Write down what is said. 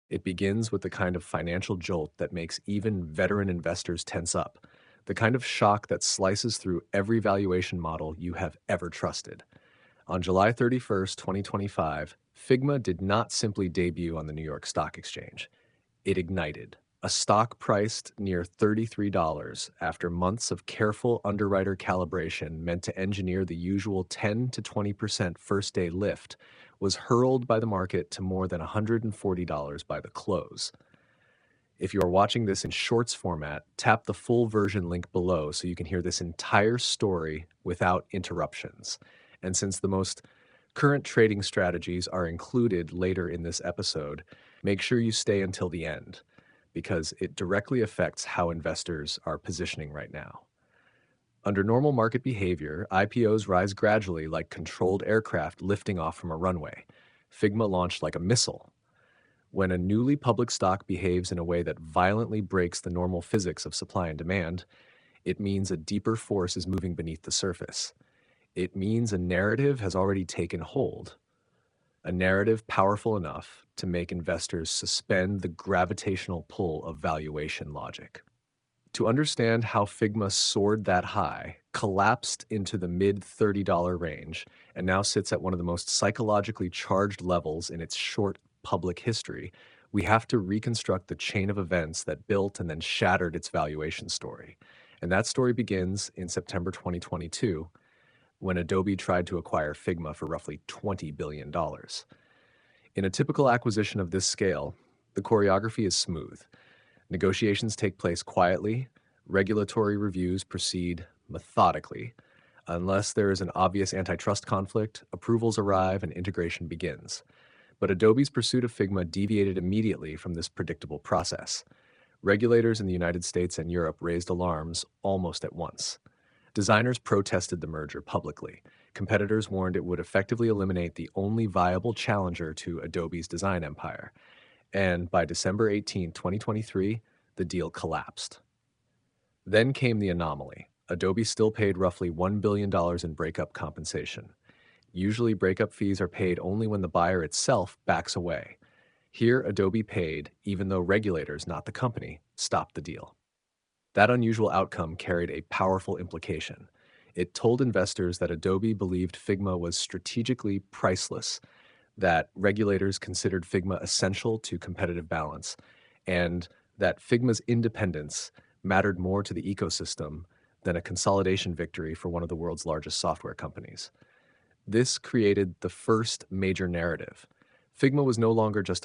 It begins with the kind of financial jolt that makes even veteran investors tense up, the kind of shock that slices through every valuation model you have ever trusted. On July 31st, 2025, Figma did not simply debut on the New York Stock Exchange. It ignited. A stock priced near $33 after months of careful underwriter calibration meant to engineer the usual 10 to 20% first day lift was hurled by the market to more than $140 by the close. If you are watching this in shorts format, tap the full version link below so you can hear this entire story without interruptions. And since the most current trading strategies are included later in this episode, make sure you stay until the end because it directly affects how investors are positioning right now. Under normal market behavior, IPOs rise gradually like controlled aircraft lifting off from a runway. Figma launched like a missile. When a newly public stock behaves in a way that violently breaks the normal physics of supply and demand, it means a deeper force is moving beneath the surface. It means a narrative has already taken hold, a narrative powerful enough to make investors suspend the gravitational pull of valuation logic. To understand how Figma soared that high, collapsed into the mid $30 range, and now sits at one of the most psychologically charged levels in its short public history, we have to reconstruct the chain of events that built and then shattered its valuation story. And that story begins in September 2022, when Adobe tried to acquire Figma for roughly $20 billion. In a typical acquisition of this scale, the choreography is smooth. Negotiations take place quietly, regulatory reviews proceed methodically. Unless there is an obvious antitrust conflict, approvals arrive and integration begins. But Adobe's pursuit of Figma deviated immediately from this predictable process. Regulators in the United States and Europe raised alarms almost at once. Designers protested the merger publicly. Competitors warned it would effectively eliminate the only viable challenger to Adobe's design empire. And by December 18, 2023, the deal collapsed. Then came the anomaly. Adobe still paid roughly $1 billion in breakup compensation. Usually, breakup fees are paid only when the buyer itself backs away. Here, Adobe paid, even though regulators, not the company, stopped the deal. That unusual outcome carried a powerful implication. It told investors that Adobe believed Figma was strategically priceless, that regulators considered Figma essential to competitive balance, and that Figma's independence mattered more to the ecosystem than a consolidation victory for one of the world's largest software companies. This created the first major narrative. Figma was no longer just